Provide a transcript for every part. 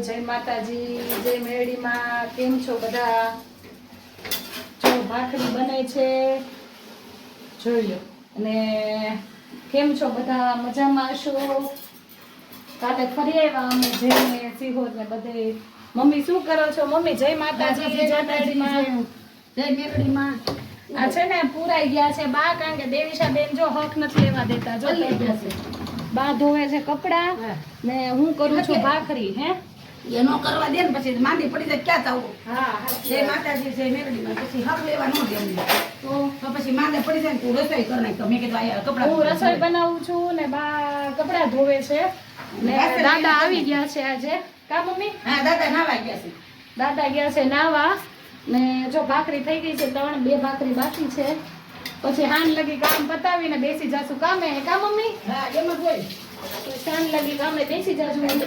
જય માતાજી, જય મેરડીમાં. કેમ છો બધા? જો ભાખરી બને છે, જોઈ લો. અને કેમ છો બધા? મજામાં હશો? કાલે ફરી આવ્યા અમે જઈને સિહોર ને બધે. મમ્મી શું કરો છો? મમ્મી જય માતાજી, જય મેરડીમાં. જય મેરડીમાં. આ છે ને પૂરાઈ ગયા છે બા, કારણ કે દેવીશા બેન જો હક નથી લેવા દેતા. જો બા ધોવે છે કપડા ને હું કરું છું ભાખરી. હે એનો કરવા દે ને પછી માંદી પડી જાય ક્યાં જવું? હા, જય માતાજી, જય મેરડીમાં. પછી હક લેવા ન દે અમને. તો પછી માંદે પડી જાય ને તું રસોઈ કર નાખ. તો મેં કીધું આ કપડા હું રસોઈ બનાવું છું ને બા કપડા ધોવે છે ને દાદા આવી ગયા છે આજે. કા મમ્મી? હા, દાદા નાવા ગયા છે. દાદા ગયા છે નાવા ને જો ભાખરી થઈ ગઈ છે 2 ભાખરી બાકી છે. પછી હાન લગી કામ પતાવીને બેસી જાશું કામે. કા મમ્મી? હા, એમ જ હોય. સાંજ લગી કામે બેસી જાશું.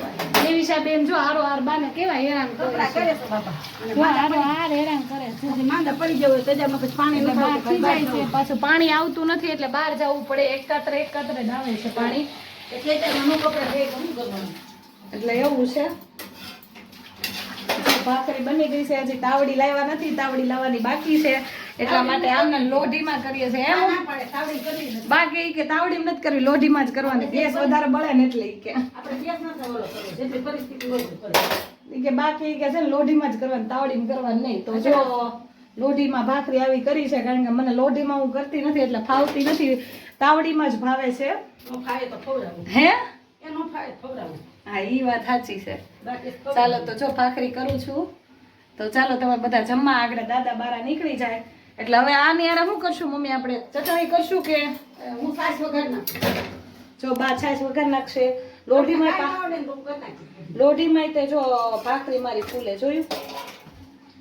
દેવીશા બેન જો હારો હાર બાને કેવા હેરાન કપડા કરે કરે છે. છે બાપા. અને જો હારો હાર હેરાન કરે છે. પછી માંદા પડી જવું હોય તેજામાં પછી પાણી એટલે બહાર લગાવવું ખીજાય છે. પાછું પાણી આવતું નથી એટલે બહાર જવું પડે. એકત્ર જ આવે છે પાણી. એટલે તેજામાં કપડા દે તો શું કરવાનું? એટલે એવું છે. ભાખરી બની ગઈ છે. હજી તાવડી લાવ્યા નથી, તાવડી લાવવાની બાકી છે. એટલા માટે આમને લોઢીમાં કરીએ છીએ. એમ ના પાડે તાવડી કરી નથી. બાકી કે તાવડીમાં નથી કરવી, લોઢીમાં જ કરવાની. ગેસ વધારે બળે ને એટલે ઈ કે આપણે ગેસ ન થવો કરો. જેટલી પરિસ્થિતિ હોય તો કરે. ઈ કે બાકી કે છે ને લોઢીમાં જ કરવાની, તાવડીમાં કરવાની નહીં. તો જો લોઢીમાં ભાખરી આવી કરી છે, કારણ કે મને લોઢીમાં હું કરતી નથી એટલે ફાવતી નથી. તાવડીમાં જ ભાવે છે. નો ખાય તો ખવડાવું. હે એ નો ખાય તો ખવડાવું. હા, ઈ વાત સાચી છે. બાકી ચાલો તો જો ભાખરી કરું છું. તો ચાલો તમે બધા જમવા. આગળ દાદા બારા નીકળી જાય એટલે હવે આની યાર શું કરશું મમ્મી? આપણે ચટણી કરશું કે હું સાસ વગર ના જો બા છાશ વગર નાખશે. લોઢીમાં આવડે ને તો હું કરી નાખીશ. લોઢીમાં તે જો ભાખરી મારી ફૂલે જોયું.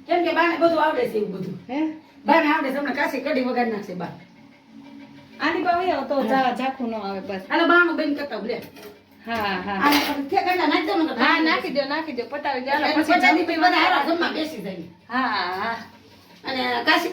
કેમ કે બાને બધું આવડે છે એવું બધું. હે બાને આવડે છે હમણાં કાશી કઢી વગર નાખશે બા. આની પાવે તો ઝાખું ન આવે બસ. હાલો બાનું બેન કરતા લે. હા હા આને પછી ઠેકાણા નાખ દો ને તો હા, નાખી દો પટાવી દો. હાલો પછી પછી પછી બધા હારા જમવા બેસી જાય. હા હા અને કાશી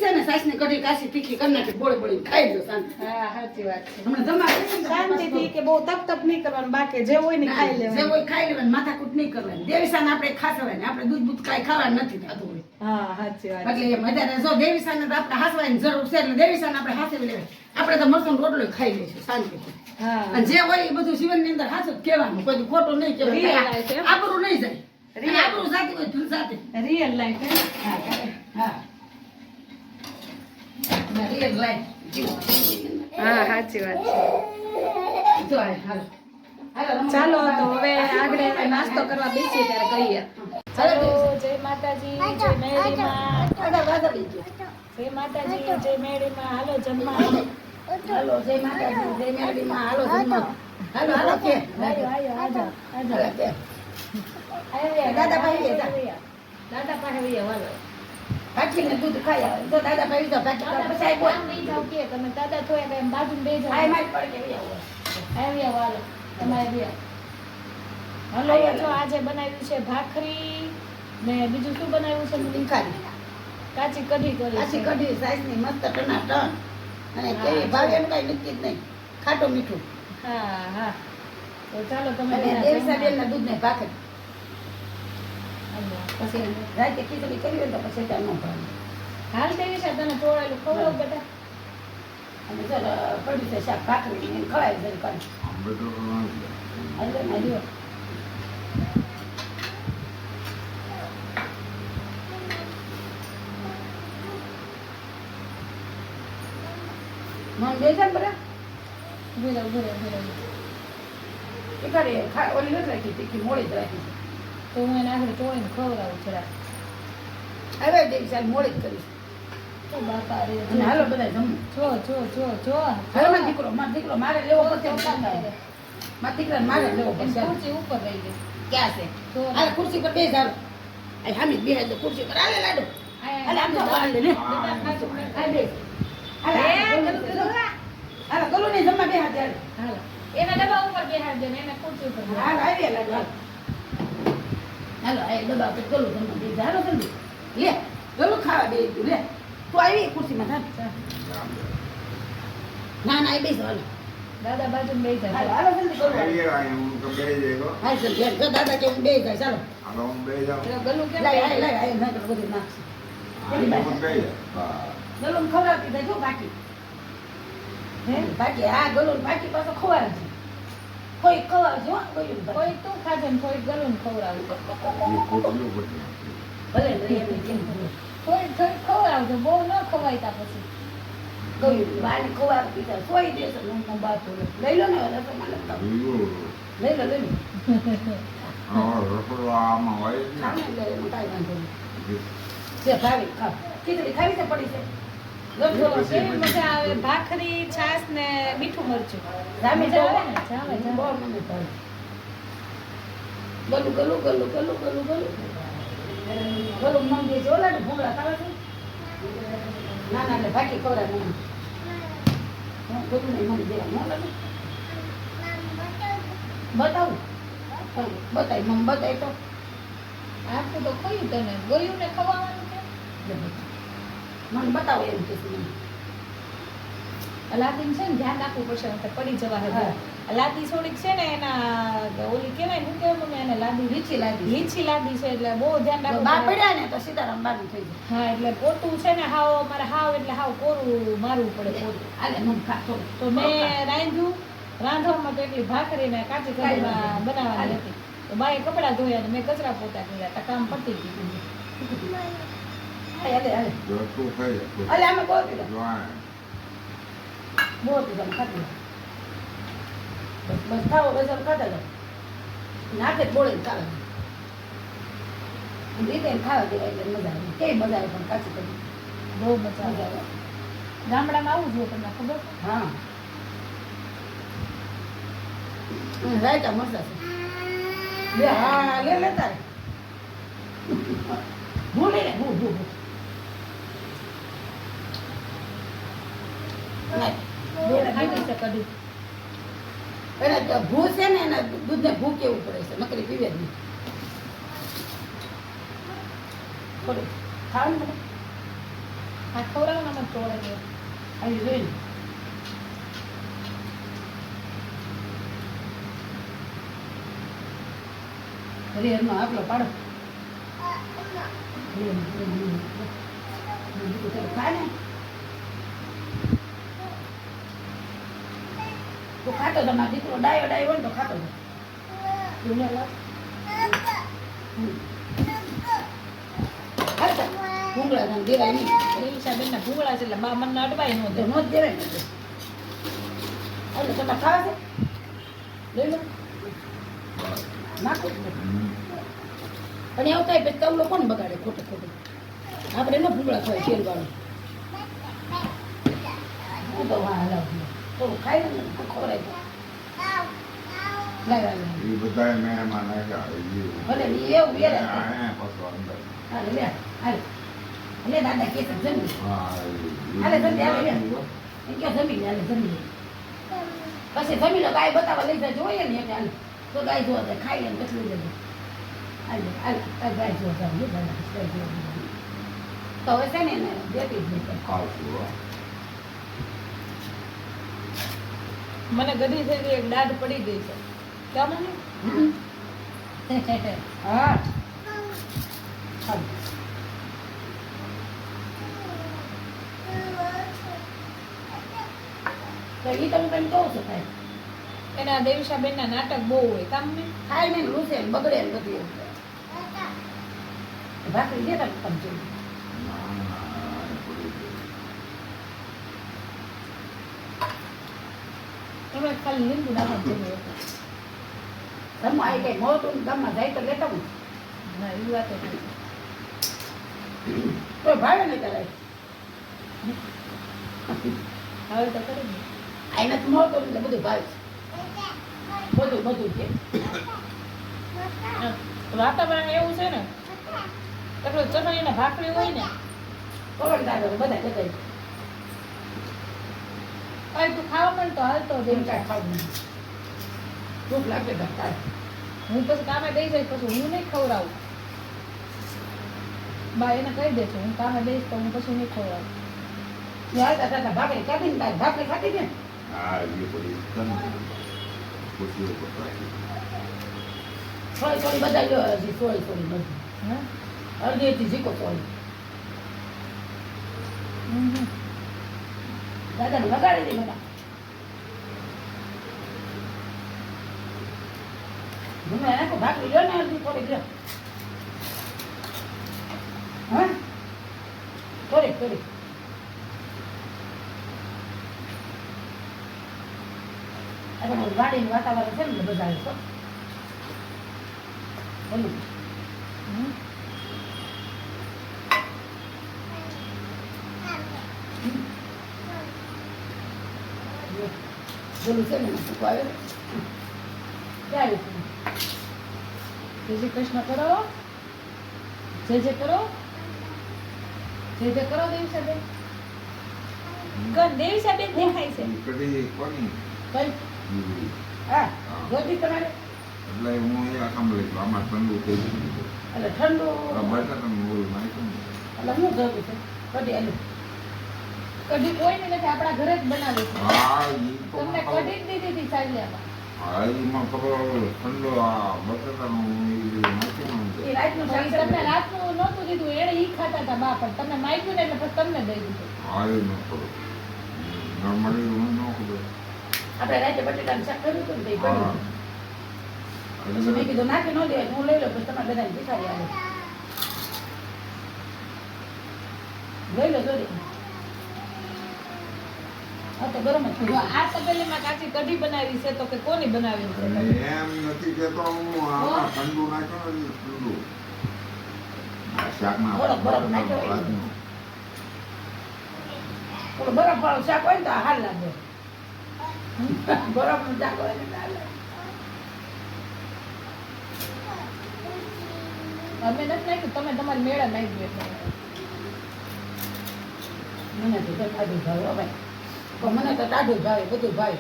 છે ને સાસની કઢી કાશી તીખી કરી નાખી બોળી બોળી ખાઈ લો શાંતિ. હા, સાચી વાત છે. હમણાં જમવા બેસીને તો શાંતિથી કે બહુ તપ નહીં કરવાનું, બાકી જે હોય ને ખાઈ જે લેવાનું. હોય ખાઈ લેવાનું, માથાકૂટ નહીં કરવાની. દેવીસાને આપણે ખાસવાની, આપણે દૂધ બૂધ કાંઈ ખાવાનું નથી થતું હોય. હા, સાચી વાત. એટલે એમ અત્યારે જો દેવીસાને તો આપણે હાસવાની જરૂર છે એટલે દેવીસાને આપણે હાસવી લેવાય. આપણે તો મરચું રોટલો ખાઈ લઈશું શાંતિથી. હા, અને જે હોય એ બધું જીવનની અંદર હાચું જ કહેવાનું, કોઈ ખોટું નહીં Real કહેવાનું. life એમ? આબરૂ નહીં જાય. અને આબરૂ જાતી હોય ધૂળ જાતી. રિયલ લાઈફ હે. હા, હા. Real life. હા, સાચી વાત છે. જો આ હાલો. હાલો, રમો. ચાલો તો હવે આગળ નાસ્તો કરવા બેસીએ ત્યારે કહીએ. ચાલો, જય માતાજી, જય મેરડીમાં. આગળ વાગા બીજું. જય માતાજી, જય મેરડીમાં. હાલો જમવા. હાલો, જય માતાજી, જય મેરડીમાં. હાલો જમવા. હાલો, હાલો કે. આજો, આજો, આજો. હાલો કે. આવ્યા, દાદા પાસે લે, જા. દાદા પાસે વહી આવો, હાલો. કાચીને દૂધ ખાઈ આવે. તો દાદા ભાઈ તો કાચી દાદા પછી આઈ બોલ. પાસે બેસી જાઓ કે તમે દાદા થોયા કઈ બાજુમાં બેસી જાઓ. આઈ માર પડે કે આવો. આવ્યા વાલો તમારે બે. હલો જો આજે બનાવ્યું છે ભાખરી ને બીજું શું બનાવ્યું છે? તીખારી. કાચી કઢી કરી કાચી છે. કઢી સાઈઝની મસ્ત ટનાટન. અને કેવી ભાવે એનું કાંઈ નક્કી જ નહીં. ખાટું મીઠું. હા હા તો ચાલો તમે અને બધા દેવસાબેનના દૂધને ભાખરી. જમવા. પછી રાતે ખીચડી કરી હોય ને તો પછી ત્યાં ન ભાવે. હાલ દેવી છે તને ચોળેલું ખવડાવ બેટા. અને ચાલો પડ્યું છે શાક ભાખરી ને ખવાય જરી કરી. હાલો ને લ્યો. મન દે છે ને બધા? ભૂરા ભૂરા ભૂરા. એ કરે ઓલી નથી રાખી તીખી મોડી જ રાખી છે. તો હું એને આગળ ચોળીને ખવડાવું જરા. હવે દેવી સાહેબ મોડી જ કરીશ. તો બાપા રે અને હાલો બધા જમવું. જો જો જો જો હાલો મારો દીકરો મારે લેવો પડશે. મારા દીકરાને મારે લેવો પડશે. ખુરશી ઉપર રહી ગઈ. ક્યાં છે? તો હાલ ખુરશી પર બેસ હાલો. આ હામી બેહે તો ખુરશી પર હાલે લાડુ. હાલે આમ તો હાલે ને. હાલ બેસ. હાલે હાલો ગલું નહીં જમવા બેહા દે. હાલો એના ડબ્બા ઉપર બેહાડ દે ને એને ખુરશી ઉપર બેહાડ. હાલ આવી લાડુ હાલ. હાલો આ ડબ્બા પર ગલું જમવા દે. હાલો જલ્દી. લે ગલું ખાવા દે તું લે. તું આવી ખુરશીમાં થાક. ના ના એ બેસ હાલો. દાદા બાજુ બે હાલો જાય હાલો જલ્દી ગલું હાલો. આવીએ આય હું તો બે જઈગો હાલ જલ્દી હાલ. જો દાદા કે હું બે જાય ચાલો હવે હું બે જાઉં ગલું કેમ લાય બે લાય જાય? લાય ના તો બધું નાખશે હું બે જાય બસ. ગલું ખવડાવતી થાય જો બાકી હે? બાકી હા ગલું બાકી પાછો ખવાય છે કોઈ ખવાય છે હો ગલું કોઈ તું ખાજે ને કોઈ ગલું ખવડાવું એ કોટલું બદલી ભલે લઈ આવે કેમ ભલે કોઈ થોડી ખવડાવજો બહુ ન ખવાયતા પછી ગયું બાને ખવાય પીતા સોઈ દેશે હું બાર તો લઈ લો ને હવે તો મને તો લઈ લો લઈ લો રસોડો આમાં હોય જ ખાવ ને. ને એટલે એમાં કાંઈ વાંધો નહીં જે ભાવી ખાવ ખીચડી ખાવી છે પડી છે જો કેવી મજા આવે ભાખરી છાશ ને મીઠું મરચું જામે મજા જાવે આવે ને જાવે બહુ જાવે મને ભાવે ગલું ગલું ગલું ગલું ગલું ગલું ગલું મંગી છે ઓલા ને ભૂંગળા ખાવા છે ના ના એટલે બાકી ખવડાવે નહીં હું ગલું નહીં મને દેવા ન લાગે બતાવું બતાય મમ બતાય તો આખું તો ખોયું તને ગોયું ને ખવાવાનું છે મને બતાવો એમ કે છે મને લાદી છે ને ધ્યાન રાખવું પડશે નહીંતર પડી જવા હે હા. લાદી થોડીક છે ને એના ઓલી કહેવાય શું કહેવાય મને એને લાદી લીચી લાદી લીચી લાદી છે એટલે બહુ ધ્યાન જો રાખવું બા પડે. પડ્યા ને તો સીતારામ બાનું થઈ જાય હા એટલે પોતું છે ને હાવ મારે હાવ એટલે હાવ કોરું મારવું પડે પોતું આલે મમ ખાતો તો મેં રાંધ્યું રાંધવામાં તો એટલી ભાખરી ને કાચી કઢીમાં બનાવવાની હતી તો બાએ કપડાં ધોયા ને મેં કચરા પોતા કર્યા તો કામ પતી ગયું હાલે હાલે જો તું ખાઈ લે, તું. હાલે અમે બહુ પીધા જો આ બહુ પીધા ખાતી બસ બસ ખાઓ બસ હવે ખાતા જાઓ નાખે જ બોળે ચાલે રીતે ખાવા દેવાય એટલે મજા આવે કેવી મજા આવે પણ કાચી કઢી બહુ મજા મજા આવે આવે ગામડામાં આવું જોઈએ તમને ખબર છે? હા રાયતા મરચા છે લે હા લે લે તારે હું લઈ લે હું ખાટી છે કઢી એને ભૂ છે ને એના દૂધને ભૂ કેવું પડે છે નકરી પીવે જ નહીં થોડું ખાવાનું બધું આ ખવડાવવામાં જ તોડે છે આવી જોઈને હરિહરનો આપલો પાડો ખાય ને તો ખાતો તમારો દીકરો ડાયો ડાયો હોય ને તો ખાતો ખાતા ભૂંગળા ને દેવાય નહીં બેન ના ભૂગળા છે એટલે બા મને અડવાય ન તો દે નો જ દેવાય ને એટલે તમારે ખાવા છે લઈ લો નાખો પણ એવું થાય પછી તવલો કોણ બગાડે ખોટે ખોટું આપણે ન ભૂંગળા ખવાય તેલ વાળું હું તો હા હલાવ તો ખાઈ ને ખવડાય લાવ લાવ એ બધાય મહેમાન આવ્યા ભલે ઈ એવું વેરે અહીંયા પાછો અંદર હાલે લે હાલે લે દાદા કે જમી હા હાલે જલ્દી હાલે લે એમ કે જમી લે હાલે જમી લે પછી જમી લો ગાય બતાવવા લઈ જાય જોઈએ ને એટલે હાલે તો ગાય જોવા જાય ખાઈ લે ને પછી લઈ જાય હાલે હાલે આ ગાય જોવા જાય ને ગાય જોવા જાય તો હવે છે ને એને દેતી જ નહીં ખાવશું હો. મને ગધી થઈ ગઈ એક દાઢ પડી ગઈ છે કેમ મને હા હાલ તો ઈ તમે કહું છો થાય એના દેવીશાબેન ના નાટક બહુ હોય કામ ને ખાય ને લૂસે ને બગડે ને બધું એવું ભાખરી દેતા તમે જોયું ના, ના, એ પડી ગયું. એમાં ખાલી લીંબુ નાખવાનું જરૂર હતું. રમવા આવી કઈ મોટું ગામમાં જાય તો લેતા હું ના એ વાત નથી. કોઈ ભાવે નહીં ત્યારે હવે તો કરી દે. આઈને તો મોટું એટલે બધું ભાવે છે બધું છે હા, વાતાવરણ એવું છે ને એટલે ચટણી ને ભાખરી હોય ને પવન દાદા બધા જતા કઈ તું ખાવા પણ તો હાલતો જ એમ કાંઈ ખાવું નહીં ભૂખ લાગે તો ખાય હું પછી કામે દઈ જઈશ પછી હું નહીં ખવડાવું બા એને કહી દેશું હું કામે દઈશ તો હું પછી નહીં ખવડાવું હાલતા થતા ભાખરી ખાધી ને ભાખરી ખાધી ને હા એ પડી છે ને ખુશીઓ પકડાઈ થોડી થોડી બધા લ્યો હજી થોડી થોડી બધું હા અડધી અડધી ઝીકો થોડી દાદાને વગાડી દે બધા મને નાખો ભાખરી લ્યો ને અડધી થોડીક લ્યો હા થોડીક થોડીક આપણે વાડીનું વાતાવરણ છે ને બધા છો બોલું બોલું છે ને શું આવે ક્યારે જય શ્રી કૃષ્ણ કરો જય કરો જય કરો દેવીસાબેન કોણ દેવીસાબેન દેખાય છે કઢી કોની કઈ હા જોતી તમારે એટલે હું અહીંયા સાંભળી છું આમાં ઠંડુ થઈ ગયું એટલે ઠંડુ બટાટાનું ઓલું નાખ્યું ને એટલે હું જોતું છે કઢી આલુ કઢી કોઈને નથી આપણા ઘરે જ બનાવે છે હા એ તો તમને ખબર. કઢી જ દીધી હતી સાલિયામાં હા એમાં ખબર ઠંડો આ બટાટાનું એ બધું નાખ્યું ને એ રાતનું પછી શાક તમને રાતનું નહોતું દીધું એને ઈ ખાતા હતા બા પણ તમને માગ્યું ને એટલે પછી તમને દઈ દીધું હા એ ન ખબર નોર્મલી હું ન ખબર આપણે રાતે બટેટાનું શાક કર્યું હતું ને તે હા કર્યું પછી મેં કીધું નાખી ન દેવાય હું લઈ લઉં પછી તમારે બધાને ભિખારી આવે લઈ લો જોડે હા તો ગરમ જ થઈ જો ગયું. આ તપેલીમાં કાચી કઢી બનાવી છે તો કે કોની બનાવી છે અને એમ નથી કેતો હું આમાં ઠંડુ નાખ્યું ને ઠંડુ આ શાકમાં બરફ નાખ્યો હોય ને. રાતનું. ઓલું બરફ વાળું શાક હોય ને તો હાલ લાગે બરફનું શાક હોય ને તો હાલ લાગે. અમે નથી નાખ્યું તમે તમારી મેળા નાખી એટલે મને તો ટાઢું ભાવે હો ભાઈ પણ મને તો ટાઢું ભાવે બધું ભાવે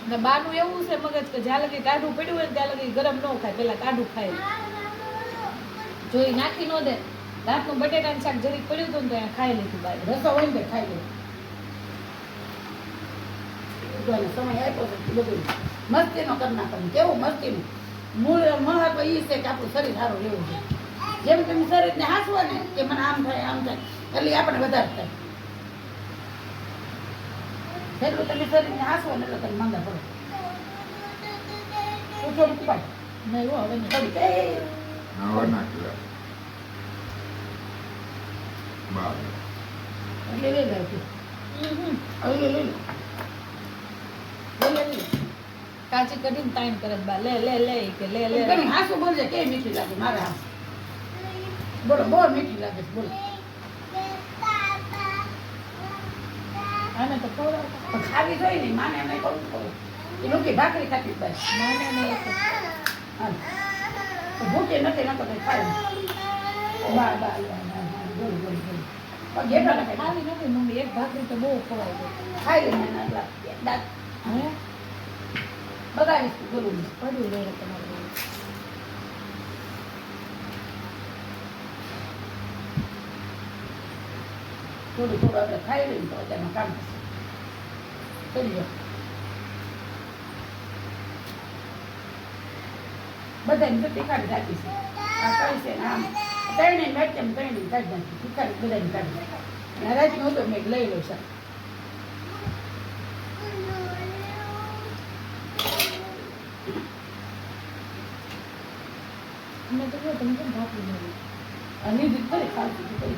ને બાનું એવું છે મગજ કે જ્યાં લગી ટાઢું પડ્યું હોય ને ત્યાં લગી ગરમ ન ખાય પેલા ટાઢું ખાય જો ઈ નાખી ન દે રાતનું બટેટાનું શાક જરીક પડ્યું હતું ને તો એને ખાઈ લીધું બાય રસો હોય ને તો ખાઈ લે તો એને સમય આપ્યો છે કે બધું મસ્તીનો કરી નાખવાનું કેવું મસ્તીનું મૂળ મહત્વ એ છે કે આપણું શરીર સારું રહેવું છે જેમ તમે શરીરને હાંસવો ને કે મને આમ થાય એટલે આપણે વધારે થાય જેટલું તમે શરીરને હાંસવો ને એટલે તમે માંદા પડો તું થોડુંક પાડ નહીં હો હવે નહીં. થોડીક હવે નાખી લે. બરાબર. એટલે લઈ લે તું. હવે લઈ લે લઈ લે કાચી કઢીને તાઈન કરે છે બા લે લે લે ઈ કે લે લે તમે હાસુ બોલજે કેવી મીઠી લાગે મારા હાસ બોલો બહુ મીઠી લાગે છે બોલો આને તો ખવડાવતા પણ ખાવી જોઈએ ને માને એમ કહું કહું એ લોકો ભાખરી ખાતી જ બસ માને નહીં એક હાલ તો ભૂખે નથી નતો કઈ ખાય બા બા બોલ બોલ બોલ પણ જેટલા ને ખાય ખાવી નથી મમ્મી એક ભાખરી તો બહુ ખવાય છે ખાઈ લે મને એટલા દાંત હે બગાડીશ બોલું પડ્યું રહે તમારે થોડું થોડું આપણે ખાઈ લઈએ તો તેમાં કામ થશે કરી જાઓ બધાને તો તીખાડી રાખી છે આ કઈ છે ને આમ ત્રણે મેચ એમ ત્રણે કાઢી નાખી તીખાડી બધાને કાઢી નાખી અને રાજનું હતું મેં લઈ લઉં સર અમે તો જો તમે કેમ ભાખરી નહીં અને રીત કરી ખાતી કરી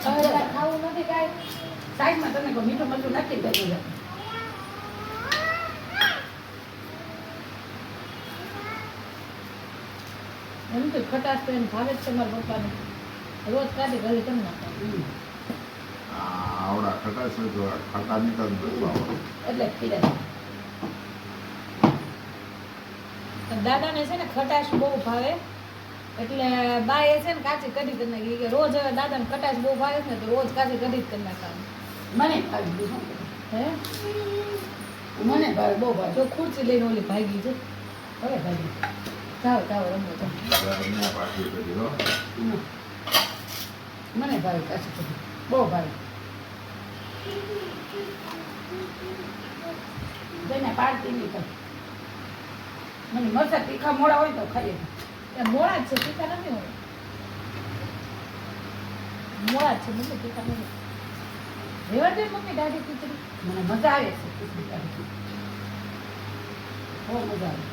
હવે તારે ખાવું નથી કાંઈ સાઈડમાં તમે કહો મીઠું મરચું નાખી દે જાય એમ તો ખટાશ તો એને ભાવે જ છે મારા પપ્પાને રોજ કાઢી ઘરે કરી નાખતા આવડા ખટાશ હોય તો ખાટા નીકળ એટલે પીડા દાદાને છે ને ખટાશ બહુ ભાવે એટલે બા એ છે ને કાચી કઢી કરી નાખી કે રોજ હવે દાદાને ખટાશ બહુ ભાવે છે ને તો રોજ કાચી કઢી જ કરી નાખવાનું મને ભાવે બીજું શું હે કરું? મને ભાવે બહુ ભાવે જો ખુરશી લઈને ઓલી ભાગી છે હવે ભાવે જાઓ જાઓ રમો જાઓ પાછી કરી હો હમ. મને ભાવે કાચી કઢી બહુ ભાવે જેને પાડતી નહીં કઈ મને મરચાં તીખા મોડા હોય તો ખાઈએ એ મોળા જ છે તીખા નથી હોય મોળા જ છે મમ્મી તીખા નથી રેવા દે મમ્મી દાઢી ખીચડી મને મજા આવે છે ખીચડી કાઢી બહુ મજા આવે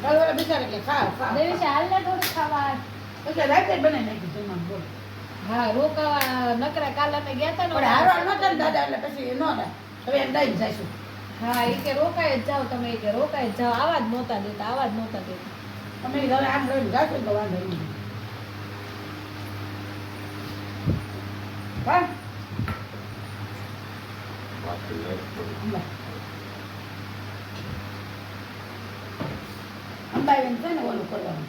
કાલવાળા બિચારા કે ખાવ ખાવ દેવી છે હાલ ને થોડું ખાવા એટલે રાતે બનાવી નાખી જમવાનું બોલો હા રોકાવા નકરા કાલ અમે ગયા હતા પણ હારો નતો ને દાદા એટલે પછી એ ન થાય હવે એમ દઈ જઈશું હા એ કે રોકાય જ જાઓ તમે એ કે રોકાય જ જાઓ આવા જ નહોતા દેતા તમે હવે આમ રહીને જાશો તો વાંધો નહીં હા બાકી લાઈટ પડી. અંબાઈ છે ને ઓલું કરવાનું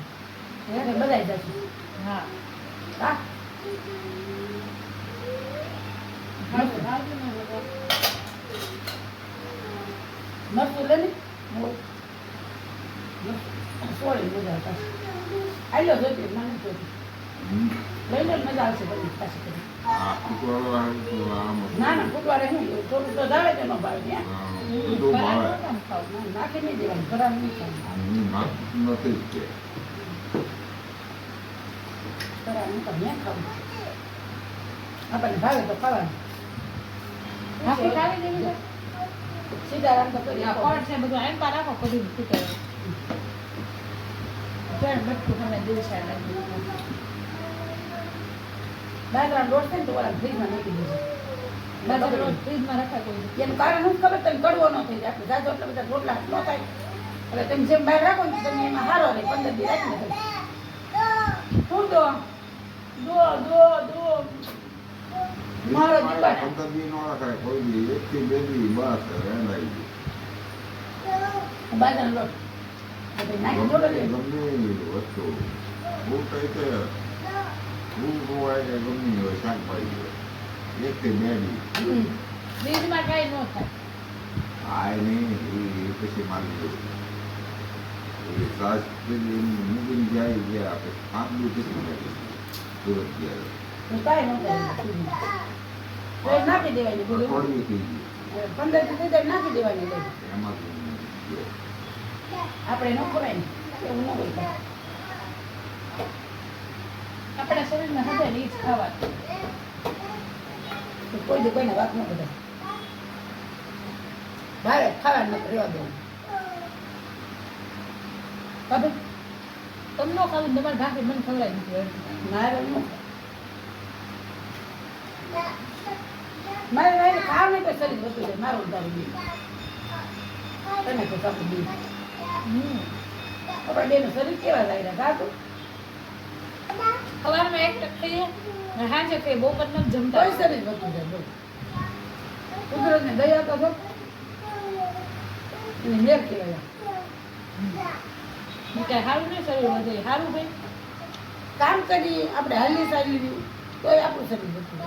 એટલે બધાય જશું હા હા મરતું લે ને સોળી મજા આવતા આલ્યો જોતી મને જોતી હમ. લઈ લો મજા આવશે બધી પાછી કરી આ કુકવાળો આવે તો આમ જ. ના ના ફૂટવાડે શું થોડું તો જાવે તેનો ભાવે ને હા, બધું ભાવે. નાખી નહીં દેવાનું ભરાનું નહીં ખાવાનું આમની માપ નથી જ તે. ભરાનું તો મેં ખાવું આપણને ભાવે તો ખાવાનું હાથી ખાવી દેવી છે સીધારામ તો કરી આ આપો કોણ છે બધું એમ પર રાખો કદી ફૂટે પેણ બટકું તમે દિવસે બાજરાનો લોટ છે ને તો ઓલા ફ્રીજમાં નાખી દેજો બધા ફ્રીજમાં રખાય કોઈ એનું કારણ શું ખબર તને કડવો ન થઈ જાય આપણે જાજો એટલે બધા રોટલા ન થાય એટલે તમે જેમ બહાર રાખો ને તમે એમાં હારો રહે 15 દી રાખીને તમે શું દો મારો દીકરા 15 દી નો રખાય કોઈ દી. 1 થી 2 દી બસ રેંડાઈ ગયું. બાજરાનો લોટ એટલે નાખી ગમે જોડો લે ગમે એવી વસ્તુ બહુ કઈ છે બહુ હોય કે ગમે એવી હોય શાકભાજી હોય 1 થી 2 દી ફ્રીજમાં કાંઈ ન થાય આય નહીં એ પછી મારી દઉં એ સાસ મૂકીને જાય ગયા પછી 5 દી પછી નાખી સુરત ગયા તો કાંઈ ન થાય તો એ નાખી દેવાની બોલું થોડી થઈ ગઈ 15 દી સુધી નાખી દેવાની લઈ એમાં આપણે ન ખવાય ને એવું ન હોય કાંઈ. આપણા શરીરમાં હજે ને ઈ જ ખાવાનું તો કોઈ દી કોઈને વાત ન કરે ભાવે ખાવાનું નથી રહેવા દેવું ખબર તમને ન ખાવું તમારે ભાખરી મને ખવડાવી દીધી મારે ન મારે ભાઈ ખાવ નહીં તો શરીર વધતું જાય મારું ઉધારું બી તમે તો સાપું બી આપણા બેનું શરીર કેવા લાગ્યા ગાતું સવારમાં એક ટક ખાઈએ ને સાંજે ખાઈએ બપોર નથી જમતા કોઈ શરીર વધતું જાય બોલ કુદરતને દયા તો થો એને મેર કહેવાય મેં કાંઈ સારું નહીં શરીર વધે સારું ભાઈ કામ કરી આપણે હાલી ચાલી તોય આપણું શરીર વધતું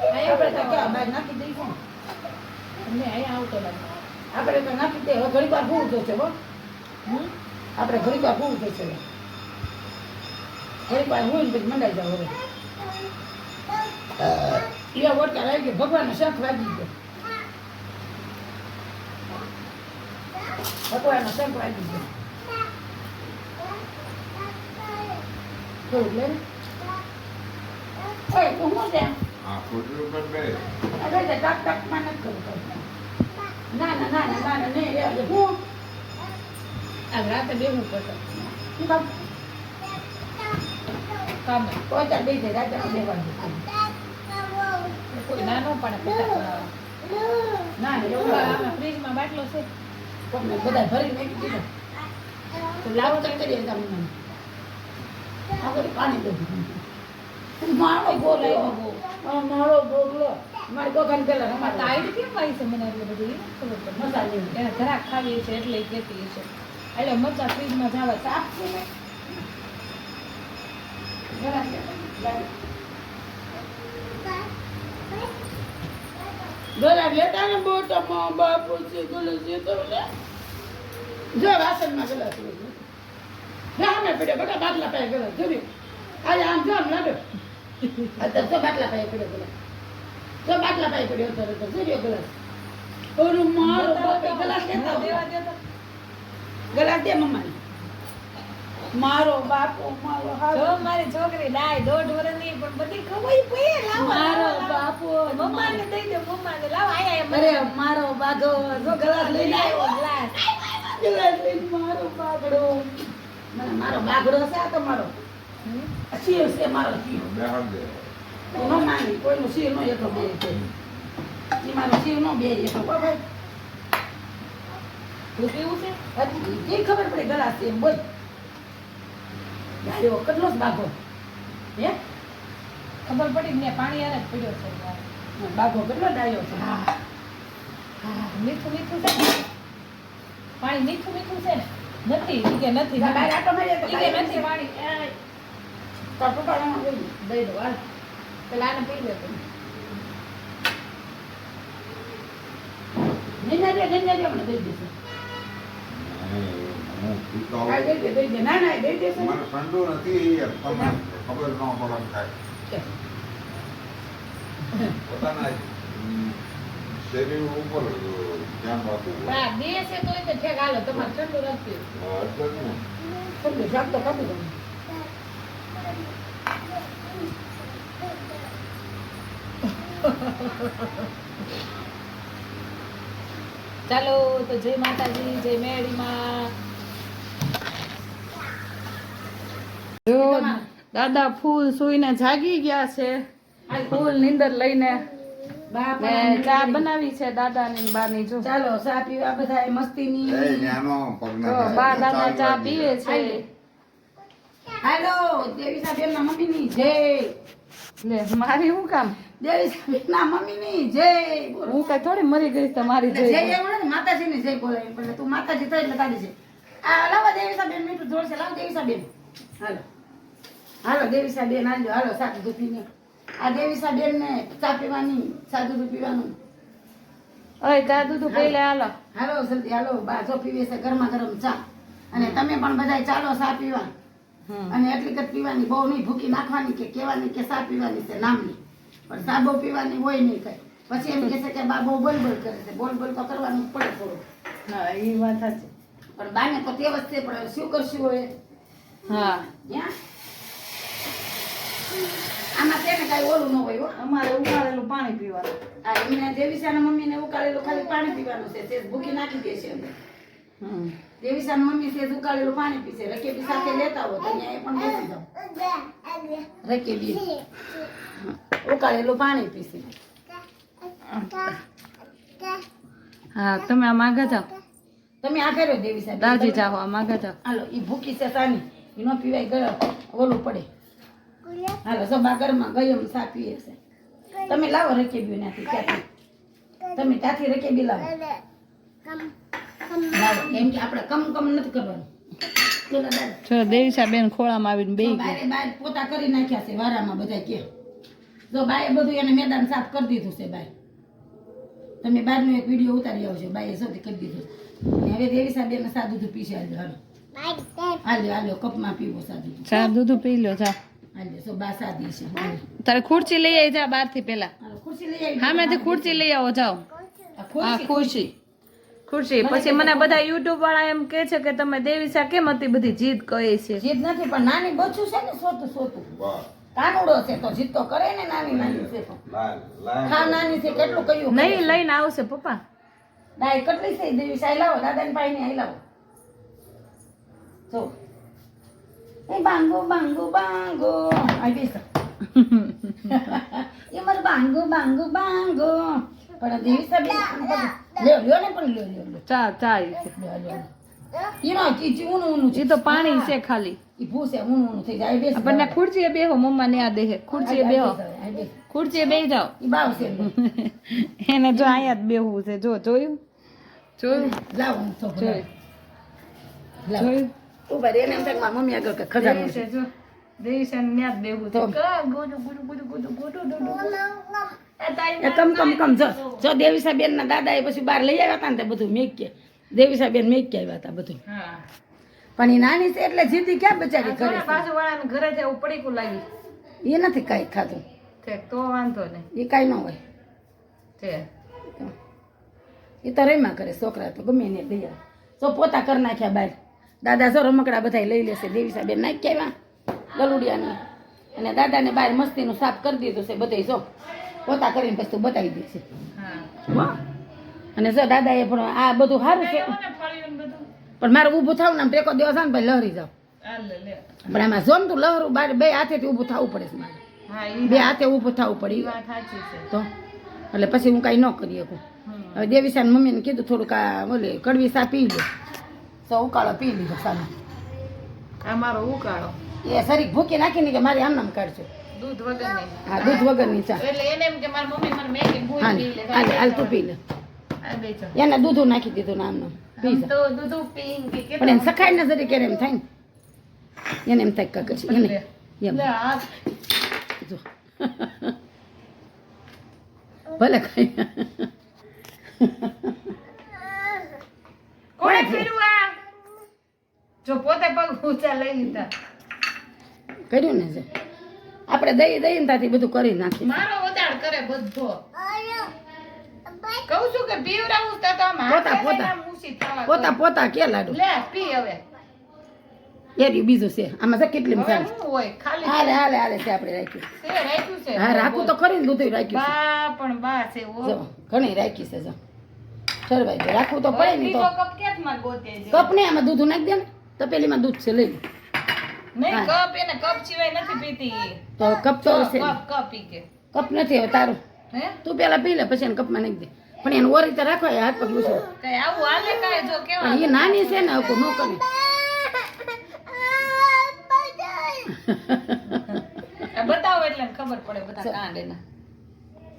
જાય આપણે તો ક્યાં બહાર નાખી દઈશું તમને અહીંયા આવતો લાગે આપણે તો નાખી દે હવે ઘણી વાર પૂરું થશે હો આપણે ઘણી વાર પૂરું થશે ઘણી વાર હોય ને પછી મંડાઈ જાવ હવે એવા વોટકા લાગી ગયા ભગવાનનો શંખ વાગી ગયો ભગવાનનો શંખ વાગી ગયો થોડુંક લે ને ઓય તું શું છે આ ખોટલું પર બે અરે તે ટક ટકમાં નથી કરવું પડતું. ના નહીં રહેવા દે હું આ રાતે બેહવું પડે શું કામ કામ કોઈ ચાર બે જાય રાતે ન દેવાનું કોઈ ના ન પડે પીતા બનાવવા ના ને એવું આમાં ના ફ્રીજમાં બાટલો છે કોકને બધા ભરી નાખી દીધો તો લાવો લાવો તો કરીએ તમને આગળ પાણી દઉં મારો ગોગલો મારો ગોગલો મારી ગોગાને પેલા આ રમાડો તાઈડ કેમ આવી છે મને એટલે બધું એ નથી ખબર પડતી. મસાલે એને ઘરાક ખાવી છે એટલે એ કહેતી છે એટલે મરચાં ફ્રીજમાં જવા સાફ છે ને ગલા લેતા ને બોટામાં બાપુ છે ગલે છે તો લે જો વાસણમાં ગલાસ હોય. જો સામે પડ્યો બધા બાટલા પાસે ગલાસ જોયું. આજે આમ જો આમ લાડો. અત્યારે તો બાટલા પાસે પડ્યો ગલાસ. જો બાટલા પાસે પડ્યો અત્યારે તો જોયો ગલાસ. ઓરું મારો બાપે ગલાસ લેતા દેવા દે તો. ગલાસ દે મમ્માને. મારો બાપો મારો જો હારો. મારી છોકરી ડાય 1.5 વર્ષની પણ બધી ખવાઈ પઈ લાવો મારો બાપો મમ્માને દઈ દે મમ્માને લાવ આયા અરે મારો બાગો જો ગલાસ લઈને આવ્યો. ગ્લાસ ગલાસ લઈને મારો બાગડો. મને મારો બાગડો છે આ તો મારો. શિર છે મારો શિર. બેહાડ દે. તું ન માની કોઈનું શિર નો એટલો બે છે. ઈ મારો શિર નો બે એટલો ભાઈ. તું પીવું છે હજી જે ખબર પડે ગલાસ છે એમ બોલ. ગાયો કેટલો જ બાગો હે ખબર પડી ને પાણી યાર જ પડ્યો છે બાગો કેટલો ડાયો છે. હા મીઠું મીઠું છે ને? પાણી મીઠું મીઠું છે ને નથી ઈ કે નથી બહાર આટો મારીએ તો ઈ કે નથી પાણી કપડું પાડવામાં હોય. દઈ દો હાલ પેલા આને પી લે તું. નિંજા મને દઈ દેશે. હું પીતો આ દઈ દે દઈ દે. ના ના દઈ દેશે ને. મને ઠંડુ નથી યાર. તમને ખબર ન પડે એમ થાય. પોતાના શરીર ઉપર ધ્યાન રાખવું પણ આ બે છે તોય તો ઠેક હાલો તમારે ઠંડુ રાખજો એટલે જ ને. ઠંડુ શાક તો કાપી દઉં. ચાલો તો જય માતાજી જય મેળીમાં. જો દાદા ફૂલ સુઈને જાગી ગયા છે. ફૂલ નીંદર લઈને બાપ ને ચા બનાવી છે દાદાની ને બાની જો ચાલો ચા પીવા બધા મસ્તીની. એ ન્યાનો પગના તો થાય. બા દાદા ચા પીવે છે. હાલો દેવીસાબેનના મમ્મીની જય. લે મારી શું કામ દેવીસાબેનના મમ્મીની જય. બોલો. હું કઈ થોડી મરી ગઈ તમારી જય જઈ એવું નથી માતાજીની જય બોલાય એટલે તું માતાજી થઈ એટલે તારી છે. આ લાવો દેવીસાબેન મીઠું જોડશે. લાવો દેવીસાબેન. હાલો હાલો દેવીસાબેન હાલો હાલો સાદું દૂધ પીને. આ દેવીસાબેન ને ચા પીવાની સાદું દૂધ પીવાનું. ઓય ચા દૂધ પી લે હાલો. હાલો જલ્દી હાલો બા જો પીવે છે ગરમા ગરમ ચા. અને તમે પણ બધાય ચાલો ચા પીવા. અને એટલી જ પીવાની બહુ નહીં ભૂકી નાખવાની કે કહેવાની કે ચા પીવાની છે નામની. પણ ચા બહુ પીવાની હોય નહીં કઈ. પછી એમ કહે છે કે બા બહુ બોલ બોલ કરે છે. બોલ બોલ તો કરવાનું પડે થોડું. હા એ વાત સાચી. પણ બાને તો તે વસ્તે પણ શું કરશું હોય હા ત્યાં આમાં તેને કઈ ઓલું ન હોય હો. અમારે ઉકાળેલું પાણી પીવાનું. આ એમને દેવીસાના મમ્મીને ઉકાળેલું ખાલી પાણી પીવાનું છે. તે ભૂકી નાખી દે છે અંદર. દેવીસાની મમ્મી તે ઉકાળેલું પાણી પીશે. રકેબી સાથે લેતા હો તો અહીંયા એ પણ બેસી જાઓ. રકેબી ઉકાળેલું પાણી પીશે. હા તમે આ માગા જાઓ તમે આ કર્યો દેવીસા દાદી જાઓ આ માગા જાઓ. હાલો ઈ ભૂકી છે સાની ઈ નો પીવાય ગરમ ઓલું પડે. હાલો સબા ઘરમાં ગયમ સા પીએ છે. તમે લાવો રકેબી ત્યાંથી ત્યાંથી. તમે ત્યાંથી રકેબી લાવો. લાવો એમ કે આપણે કમ નથી કરવાનું. પેલા દાદા જો દેવીસા બેન ખોળામાં આવીને બેહી ગઈ. બારે બાર પોતા કરી નાખ્યા છે વારામાં બધા કે જો બાએ બધું એને મેદાન સાફ કરી દીધું છે બાય. તમે બહારનો એક વિડીયો ઉતારી આવજો બાએ સૌથી કરી દીધું. અને હવે દેવીસા બેન સાદું દૂધ પીશે હાલો હાલો હાલો કપમાં પીવો સાદું દૂધ. ચા દૂધ પી લો જા. હાલો સો બા સાદી છે. તારે ખુરચી લઈ આવી જા બહાર થી પેલા. હાલો ખુરશી લઈ આવી. હામેથી ખુરચી લઈ આવો જાઓ. આ હા ખુરશી ખુરશી. પછી મને બધા યુટ્યુબ વાળા એમ કે છે કે તમે દેવીસા કેમ હતી બધી જીદ કહે છે. જીદ નથી પણ નાની બચ્ચું છે ને સોતું સોતું વાહ. કાનુડો છે તો જીદ તો કરે ને નાની નાની છે તો લાય, લાય. ખા નાની છે કેટલું કયું નહીં લઈને આવશે પપ્પા. દાય કેટલી છે દેવીસા આઈ લાવો દાદાની પાઈ ને આઈ લાવો જો એ બાંગો બાંગો બાંગો આઈ બેસ એ મર બાંગો બાંગો બાંગો પણ દેવીસા બે લ્યો લ્યો ને પણ લ્યો લ્યો લ્યો ચા ચા ઈ છે. લ્યો લ્યો ઈ નો ચીચી ઊનું ઊનું ઈ તો પાણી છે ખાલી. ઈ ભૂસે ઊનું ઊનું થઈ જાય બેસ આપણને ખુરચીએ બેહો મમ્મા ને આ દેહે ખુરચીએ બેહો ખુરચીએ બેહી જાઓ. ઈ બાવ છે એને જો અહીંયા જ બેહવું છે જો જોયું જોયું લાવો છોકરો જોયું લાવો જોયું. ઉભા રે એને એમ થાય કે મારી મમ્મી આગળ કે ખજાનો છે. જો દેવીસા ને ત્યાં જ બેહવું છે. તો. ગોડું ગોડું ગોડું ગોડું ગોડું ગોડું. એ કમ કમ કમ જો જો દેવીસા બેન ના દાદા એ પછી બહાર લઈ આવ્યા હતા ને તે બધું મેક કે દેવીસાબેન મેં જ આવ્યા હતા બધું. હા પણ એ નાની છે એટલે જીદી ક્યાં બચારી કરે છે. બાજુવાળાને ઘરે જવું પડીકું લાવી એ નથી કાંઈ ખાતું. ઠીક તો વાંધો નહીં. એ કાંઈ ન હોય. ઠીક એ તો રેમાં કરે છોકરા તો ગમે એને દઈ આવે. તો પોતા કરી નાખ્યા બહાર. દાદા જો રમકડા બધા લઈ લેશે. દેવીસાબેન નાખી આવ્યા ગલુડિયાની. અને દાદાને બહાર મસ્તીનું સાફ કરી દીધું છે બધે. જો પોતા કરીને પછી તું બતાવી દેશે. હા અને જો દાદાએ પણ આ બધું સારું છે. ફળિયું ને બધું પણ મારે ઊભું થાવ ને આમ ટેકો દેવા છે ને ભાઈ લહરી જાવ. આ લે લે. પણ આમાં જો ને તું લહરું બાર બે હાથેથી ઊભું થવું પડે છે મારે. હા ઈ બે હાથે ઊભું થવું પડે ઈ વાત સાચી છે. તો એટલે પછી હું કાંઈ ન કરી શકું. હવે દેવીસાને મમ્મીને કીધું થોડુંક આ ઓલે કડવી સા પી લે. સો ઉકાળો પી લીધો સામે. આ મારો ઉકાળો એ સરી ભૂકી નાખીને કે મારી આમ નામ કાઢજો. દૂધ વગરની. હા દૂધ વગરની ચા. એટલે એને એમ કે મારી મમ્મી મને મેગી ભૂઈ હાલ પી લે. હાલ હાલ તું પી લે. આ બે ચો. એને દૂધું નાખી દીધું ને આમ નામ પી જા. તો દૂધ પીંગ કે પણ એને સખાય ને જરી ક્યારે એમ થાય ને એને એમ થાય કાકા છે એને એમ લે આ જો ભલે ખાઈ કોણે કર્યું આ? જો પોતે પગ ઊંચા લઈ લીધા. કર્યું ને જો આપણે દઈ દઈ ને ત્યાંથી બધું કરી નાખીએ. મારો વધાર કરે બધો. કહું છું કે પીવડાવું તો આમ પોતા, હાથે પોતા. આમ ઊંચી થવા પોતા દો. પોતા કે લાડુ લે પી હવે. એ રહ્યું બીજું છે આમાં છે કેટલી હવે મસાલ શું હોય ખાલી હાલે હાલે હાલે છે આપણે રાખ્યું. છે રાખ્યું છે. હા રાખું તો ખરી ને દૂધ રાખ્યું બા પણ બા છે છે ઓ. જો ઘણી રાખી છે જો સરવાઈ ગયું. રાખવું તો પડે ને તો બીજો કપ ક્યાંથી ગોતે છે? કપ ને આમાં દૂધ નાખી દે ને તપેલીમાં દૂધ છે લઈ લે. નહીં હા. કપ એને કપ સિવાય નથી પીતી. તો કપ તો છે ને. કપ પી કે કપ નથી હવે તારું હે તું પેલા પી લે પછી એને કપમાં નાખી દે. પણ એને ઓરી તો રાખવા હાથ પગ લૂછો. કઈ આવું હાલે કાંઈ જો કેવા પણ એ નાની છે ને હકુ નો કરે. આ બતાવો એટલે ખબર પડે બધા કાંડ એના.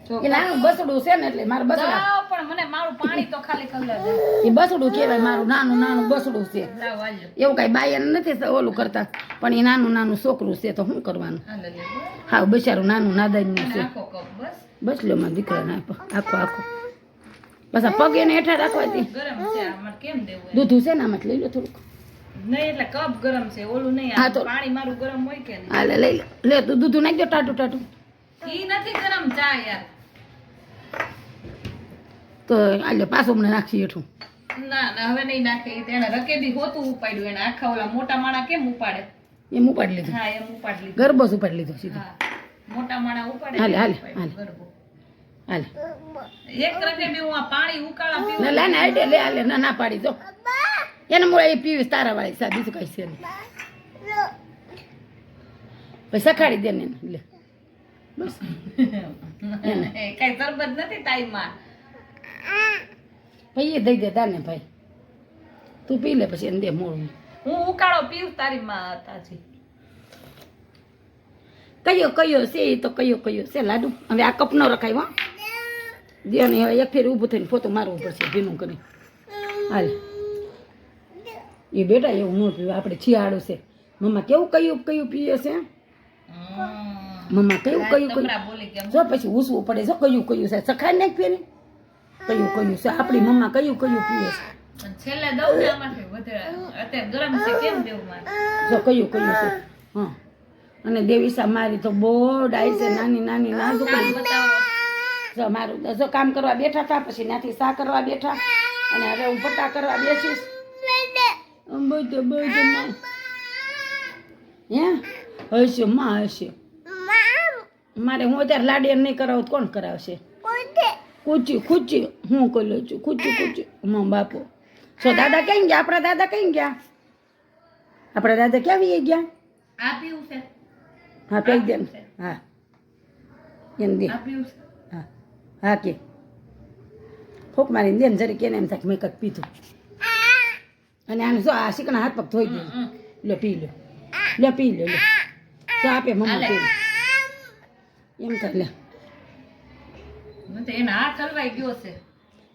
જો એ નાનું બસડું છે ને એટલે મારું બસડા જાઓ પણ મને મારું પાણી તો ખાલી ખવડાવ દે. એ બસડું કહેવાય મારું નાનું નાનું બસડું છે. લાવ આલ્યો. એવું કઈ બાયન નથી ઓલું કરતા પણ એ નાનું નાનું છોકરું છે તો શું કરવાનું. હાલે લે. હા બિચારું નાનું નાદાનું અને છે. આખો કપ બસ. બસ લો માં દીકરાને આપો આખો આખો બસ આ પગ એને હેઠા રાખવાથી ગરમ છે આમાં કેમ દેવું એમ? દૂધું છે ને આમાં લઈ લો થોડુંક. નહીં એટલે કપ ગરમ છે ઓલું નહીં. હા આ તો. પાણી મારું ગરમ હોય કે નહીં? હાલે લઈ લે લે તું દૂધું નાખી દો ટાટું ટાટું. ઈ નથી ગરમ ચા યાર. તો હાલે પાછું મને નાખી હેઠું. ના ના હવે નહીં નાખે. ઈ તેને રકેબી હોતું ઉપાડ્યું એને. આખા ઓલા મોટા માણા કેમ ઉપાડે? એમ ઉપાડી લીધું હા એમ ઉપાડી લીધું. ગરબો જ ઉપાડી લીધો સીધો. હા મોટા માણા ઉપાડે. હાલે, હાલે, ઉપાડ્યું હાલે. ગરબો. હાલે એક રકેબી હું આ પાણી ઉકાળા ના પીવું. લે ને આઈડિયા લે હાલે ના ના પાડી દો એને મોડે એ પીવીશ તારા વાળી સા બીજું કઈ છે નહીં. પછી સખાડી દે ને એને. લે બસ કઈ શરબત નથી ટાઈમમાં. ભાઈ એ દઈ દે તાને ભાઈ તું પી લે પછી એને દે મોડું. હું ઉકાળો પીવું તારી માં તાજી. કયો કયો છે એ તો કયો કયો છે લાડુ. હવે આ કપ નો રખાય હો દે ને હવે એક ફેર ઊભું થઈને ફોટો મારવું પડશે ભીનું કરી. હાલ એ બેટા એવું ન પીવે આપણે છિયાળું છે. મમ્મા કેવું કયું કયું પીએ છે મમ્મા કયું કયું કયું તમરા બોલી કે જો પછી ઉસવું પડે જો કયું કયું છે સખાઈ નાખ ફેરી કયું કયું છે આપણી મમ્મા કયું કયું પીએ છે. પણ છેલ્લે દઉં ને આમાંથી વધારે. અત્યારે ગરમ છે કેમ દેવું મારે? જો કયું કયું છે. હા અને દેવીસા મારી તો બહુ ડાય છે નાની નાની નાજુક. કામ બતાવો. જો મારું જો કામ કરવા બેઠા હતા પછી ત્યાંથી સા કરવા બેઠા અને હવે હું પટ્ટા કરવા બેસીશ. બધે બધે માં હે હશે માં હશે મારે હું અત્યારે લાડિયા નહીં કરાવું તો કોણ કરાવશે? કૂચી કૂચી હું કરી છું કૂચી કૂચી મમ બાપો. સો દાદા ક્યાં ગયા? આપણા દાદા ક્યાં ગયા? આપણા દાદા ક્યાં વી ગયા? આ પીવું છે? હા કહી દે ને. હા એને દે. આ પીવું છે? હા હા કે ફોક મારીને દે ને જરી કેને એમ થાય કે મેં કંઈક પીધું. અને આને જો આ શીકણા હાથ પગ ધોઈ દે. લે પી લે લે પી લે લે તો આપે મમ્મા પી લે એમ કર લે. મને તો એના હાથ હલવાઈ ગયો છે.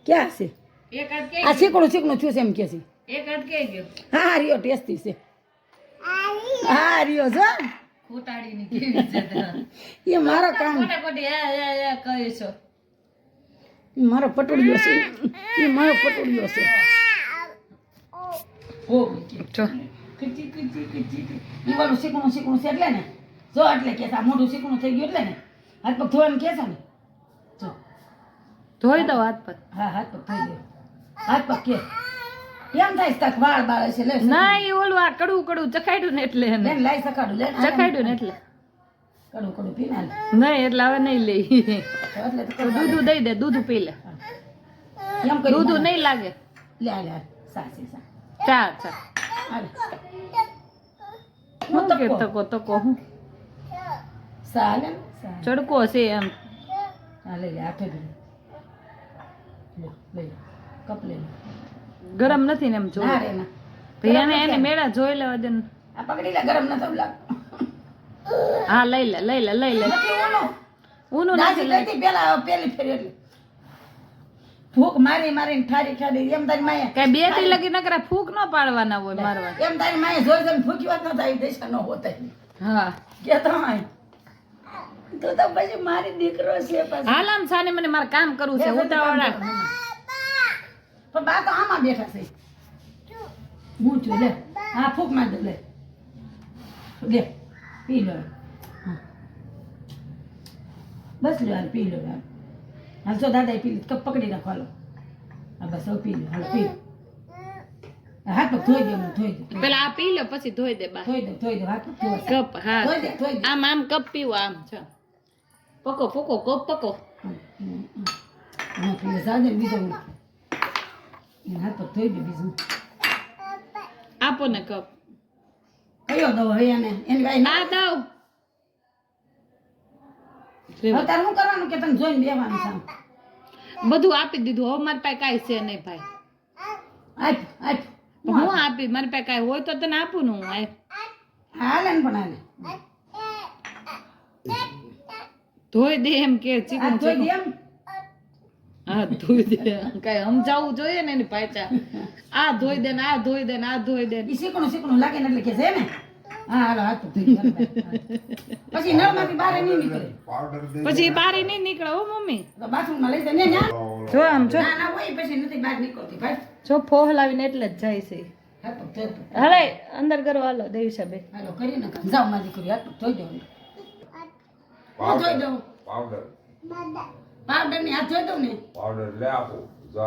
ક્યાં છે એક હાથ આ કે શીકણું શીકણું છું છે એમ કે છે. એક હાથ કે ગયો. હા રહ્યો ટેસ્ટી છે. હા રહ્યો છો ખોટાડીની કેવી છે? એ મારો કામ ખોટા ખોટી એ કહે છો. મારો પટોળિયો છે એ મારો પટોળિયો છે. ભોગ જો કચી કચી કચી ઈ વાળું શીકણું છે એટલે ને જો એટલે કે આ મોઢું શીકણું થઈ ગયું એટલે ને હાથ પગ ધોવાનું કે છે ને જો ધોઈ દો હાથ પર. હા હાથ પગ ધોઈ દે હાથ પગ કે એમ થાય છે કે વાળ બાળ છે લે ના એ ઓલું આ કડવું કડવું ચખાડ્યું ને એટલે એને. લેન લાઈ સકાડું લેન ચખાડ્યું ને એટલે કડું કડું પી ના લે નહીં એટલે હવે નહીં લઈ. એટલે તો દૂધ દઈ દે, દૂધ પી લે. એમ કરી દૂધ નહીં લાગે. લે લે સાસી સા ચાલ ચાલ. હાલે હું કે તકો તકો હું સાલે સા ચડકો છે એમ. હા લે લે આઠે લે લે કપ લે ગરમ નથી ને એમ જો. ના રે ના ભાઈ એને એને મેળા જોઈ લેવા દે ને. આ પકડી લે ગરમ ન થવું લાગ હા લઈ લે લઈ લે લઈ લે. નથી ઓનો ઊનું નાસી નથી લઈ. લેતી પેલા પેલી ફેરી એટલે ભૂખ મારી મારીને ઠારી ઠારી એમ તારી માયા કઈ બે થી લગી નકરા ફૂક ન પાડવાના હોય મારવા. એમ તારી માયા જોઈ જોઈને ફૂકી વાત ન થાય દેશા ન હોતા હા કે તમાય તો પછી મારી દીકરો છે પછી હાલ આમ સાને મને મારે કામ કરવું છે ઉતાવળા. પણ બા તો આમાં બેઠા છે હું છું લે હા ફૂક માર દે લે લે પી લો હા. બસ લો હાલ પી લો હાલ હાલ જો દાદા પી લે કપ પકડી રાખો હાલો હા બસ હવે પી લો હાલ પી લો હાથ પગ ધોઈ દે હું ધોઈ દે પેલા આ પી લો પછી ધોઈ દે બા. ધોઈ દે હાથ પગ ધોઈ કપ હા ધોઈ દે આમ આમ કપ પીવો આમ છે. પકો પકો કપ પકો. હા પી લે સાદે બીજું હાથ પગ ધોઈ દે બીજું આપો ને કપ. કયો દો હવે એને એની ગાય ના આ દઉં. હવે તારે શું કરવાનું કે તને જોઈને બેવાનું સામ બધું આપી દીધું હવે મારી પાસે કાંઈ છે નહીં ભાઈ. આપ આપ હું આપી મારી પાસે કાંઈ હોય તો તને આપું ને હું આપ. હાલે ને પણ હાલે ધોઈ દે એમ કે આ ચીકણું ધોઈ દે ચીકણું. એમ હા ધોઈ દે કાંઈ સમજાવવું જોઈએ ને એની પાછા. આ ધોઈ દે ને આ ધોઈ દે ને આ ધોઈ દે ને. ઈ શીકણું લાગે ને એટલે કે છે ને હા હાલો હાથ પગ ધોઈ દે. પછી નળમાંથી બહાર નહીં નીકળે પાવડર દે પછી બારી નહીં નીકળે હો મમ્મી. તો બાથરૂમમાં લઈ જાય ને ના જો આમ જો ના હોય પછી નથી બહાર નીકળતી ભાઈ જો ફોહલાવીને એટલે જ જાય છે. હાથ પગ ધોઈ દે. હલે અંદર કરો હાલો દેવીશા બે. હાલો કરીને જાઓ માં દીકરી હાથ પગ ધોઈ દો હું ધોઈ દઉં પાવડર પાવડર ની હાથ ધોઈ દઉં ને પાવડર લે આપો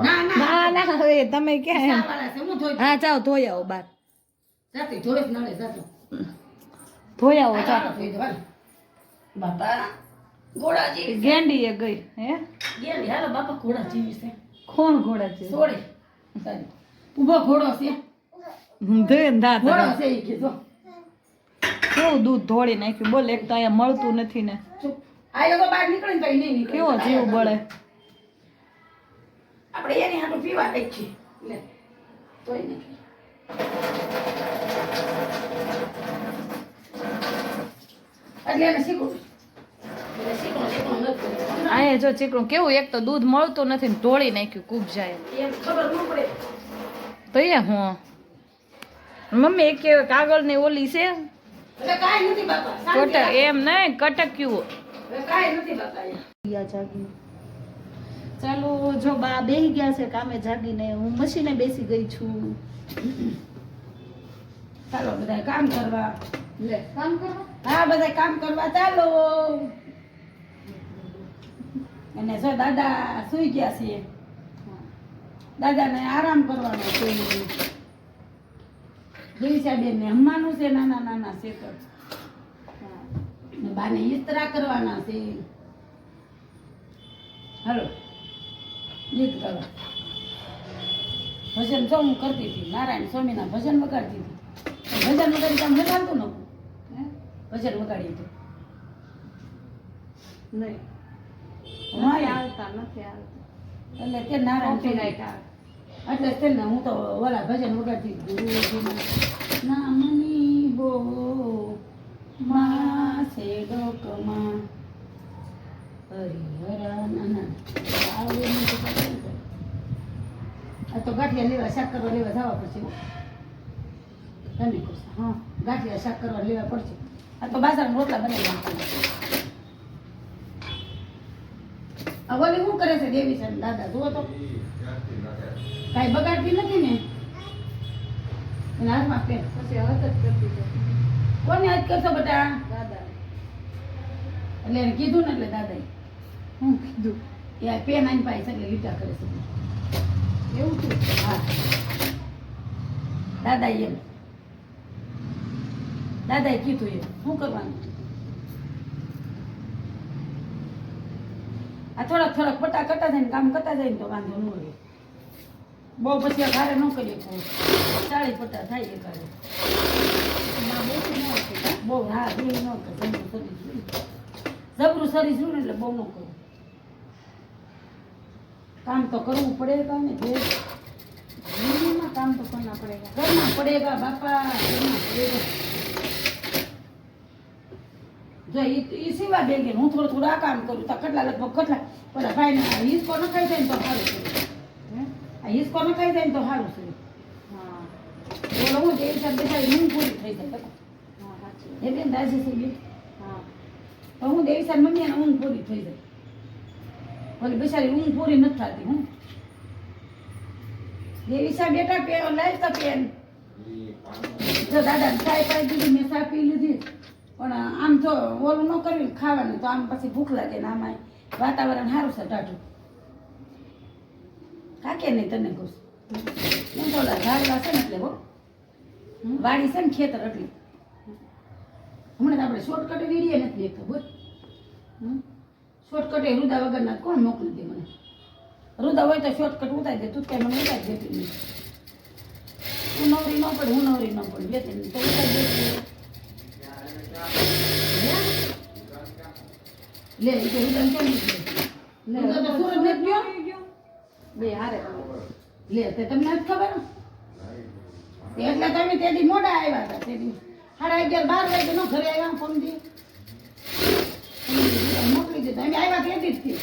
ના ના ના ના હવે તમે ક્યાં એમ. વાળા છે હું ધોઈ દઉં હા જાઓ ધોઈ આવો બાર. જાતે ધોઈ જ નળે જાતો ધોઈ આવો ચાલો. ધોઈ દો હાલ બાપા ઘોડા જેવી ગેંડી એ ગઈ હે. ગેલી હાલો બાપા ઘોડા જેવી છે કોણ ઘોડા છે? સોડે સારી ઊભો ઘોડો છે ધોઈ ને દાંત ઘોડો હવે. છે ઈ કે જો કેવું દૂધ ધોળી નાખ્યું બોલ. એક તો અહીંયા મળતું નથી ને. ચૂપ આયો તો બહાર નીકળે ને તો ઈ નહીં નીકળે કેવો જીવ બળે. આપણે એની હાટું પીવા રાખીએ લે તોય નહીં એટલે એને શીખવું એટલે શીખવું નથી અહીંયા જો ચીકણું કેવું એક તો દૂધ મળતું નથી ને ધોળી નાખ્યું કૂબ જાય એમ ખબર ન પડે તો એ હું મમ્મી એક કાગળ ની ઓલી છે એટલે કાંઈ નથી બાપા શાંતિ કોટ રાખ. એમ નહીં કટક્યું. એટલે કાંઈ નથી બાપા અહીંયા. જાગી ચાલો જો બા બેસી ગયા છે કામે જાગીને. હું મશીને બેસી ગઈ છું. ચાલો બધા કામ કરવા લે કામ કરો. હા બધા કામ કરવા ચાલો અને જો દાદા સુઈ ગયા છે દાદાને આરામ કરવાનો છે બેન ને હમવાનું છે નાના નાના છે તો ને બાને ઈસ્ત્રા કરવાના છે હાલો ગીત ગાવા ભજન તો હું કરતી હતી નારાયણ સ્વામીના ભજન વગાડતી હતી ભજન વગાડી કામ મજા આવતું નહોતું ભજન વગાડી હતું નહીં નથી આવતા નથી આવતા. એટલે કે નારાયણ Copyright સ્વામી. એટલે જ તે ને હું તો ઓલા ભજન વગાડતી ગુરુજીના નામની હો માસે ડોકમાં હરિહરા નાના આવે નહીં તો કાંઈ નહીં. આ તો ગાંઠિયા લેવા શાક કરવા લેવા જવા પડશે તને કહું છું. હા ગાંઠિયા શાક કરવા લેવા પડશે આ તો બાજરાના રોટલા બનાવી નાખવાના. આ ઓલી શું કરે છે દેવી છે દાદા જુઓ તો કાંઈ બગાડતી નથી ને એના હાથમાં પેન. પછી હદ જ કરતી હતી કોને હાથ કરશો બેટા? દાદા. એટલે એને કીધું ને એટલે દાદાએ હું કીધું એ આ પેન આની પાસે એટલે લીટા કરે છે. એવું થયું. હા દાદાએ એમ દાદાએ કીધું એમ શું કરવાનું? આ થોડાક થોડાક પટ્ટા કરતા જાય ને કામ કરતા જાય ને તો વાંધો ન હોય. બહુ પછી આ ઘરે ન કરીએ 40 પટ્ટા થાય એ ઘરે માં બહુ ન હતી હા? બહુ હા બે ન કરે જબરું શરીર છું ને એટલે બહુ ન કરું. કામ તો કરવું પડેગા ને જે જિંદગીમાં કામ તો કરના પડેગા. करना पड़ेगा बापा करना पड़ेगा. જો ઈ સિવા બેગે હું થોડું આ કામ કરું તો કેટલા લગભગ કેટલા પેલા ભાઈ ને હિસકો ન ખાઈ જાય ને તો સારું છે. હે? આ હિસકો ન ખાઈ જાય ને તો સારું છે. હા બોલો હું જે હિસાબ બેઠા ઊંઘ પૂરી થઈ જાય હા સાચી એ બેન દાજી છે બેન હા તો હું જે હિસાબ મમ્મી ને ઊંઘ પૂરી થઈ જાય બોલે બિચારી ઊંઘ પૂરી નથી થતી હું જે હિસાબ બેઠા પેન લાઈ તો પેન જો દાદા ચાય પાઈ દીધી મેં ચા પી લીધી પણ આમ જો ઓલું ન કર્યું ને ખાવાનું તો આમ પછી ભૂખ લાગે ને આમાં વાતાવરણ સારું છે ટાઢું કાકે નહીં તને કહું હું તો ઓલા ઝાડવા છે ને એટલે હો વાડી છે ને ખેતર એટલી હમણાં તો આપણે શોર્ટકટ વીડીએ નથી દેખતા બોલ શોર્ટકટ એ રુદા વગરના કોણ મોકલી દે મને રુદા હોય તો શોર્ટકટ ઉતારી દે તું કઈ મને ઉતારી દેતી નહીં હું નવરી ન પડે હું નવરી ન પડે બે ત્રણ તો ઉતારી દેતી લે એ તો રુદા કેમ લે, રુદા તો સુરત નથી ગયો બે હારે લે તે તમને નથી ખબર એટલે તમે તેથી મોડા આવ્યા હતા તેથી 11:30 વાગે નો ઘરે આવ્યા ફોનથી મોકલી દીધા અમે આવ્યા તેથી જ થી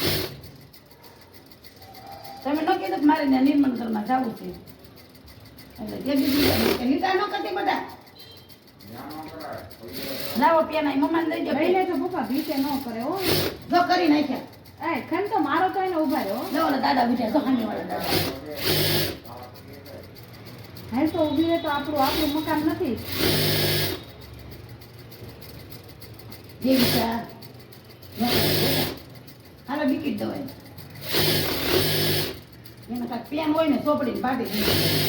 તમે ન કીધું કે મારે ત્યાં નિર્મલ ઘરમાં જવું છે એટલે તે દીધી લીટા ન કરતી બધા લાવો પેના મમ્માને દઈ દો લઈ લે તો પપ્પા ભીતે ન કરે હો જો કરી નાખ્યા એ ખન તો મારો તો એને ઉભા રહ્યો જો ઓલા દાદા બીજા જો સામે વાળા દાદા હાલ તો ઊભી રહે તો આપણું મકાન નથી જેવી ચા હાલો બિકીટ દવાઈ એમાં કાંઈક પેન હોય ને ચોપડીને પાટી દીધી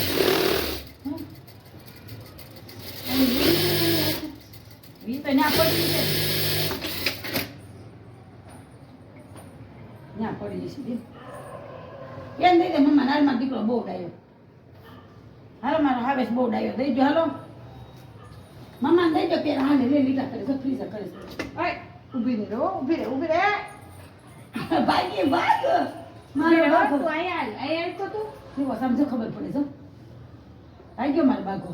વી તો ન્યા પડી છે ન્યા પડી જશે બેન પેન દઈ દે મમ્મા નાલમાં દીકરો બહુ ડાયો હાલો મારો હાવેશ બહુ ડાયો દઈ જો હાલો મમ્માને દઈ દો પેન હાલે લે લીટા કરે તો ફ્રીઝર કરે છે ઓય ઊભી રહે હો ઊભી રહે ભાગી ભાગ મારે મારો તું બાગો અહીંયા તો તું કેવો સમજો ખબર પડે જો આવી ગયો મારો બાગો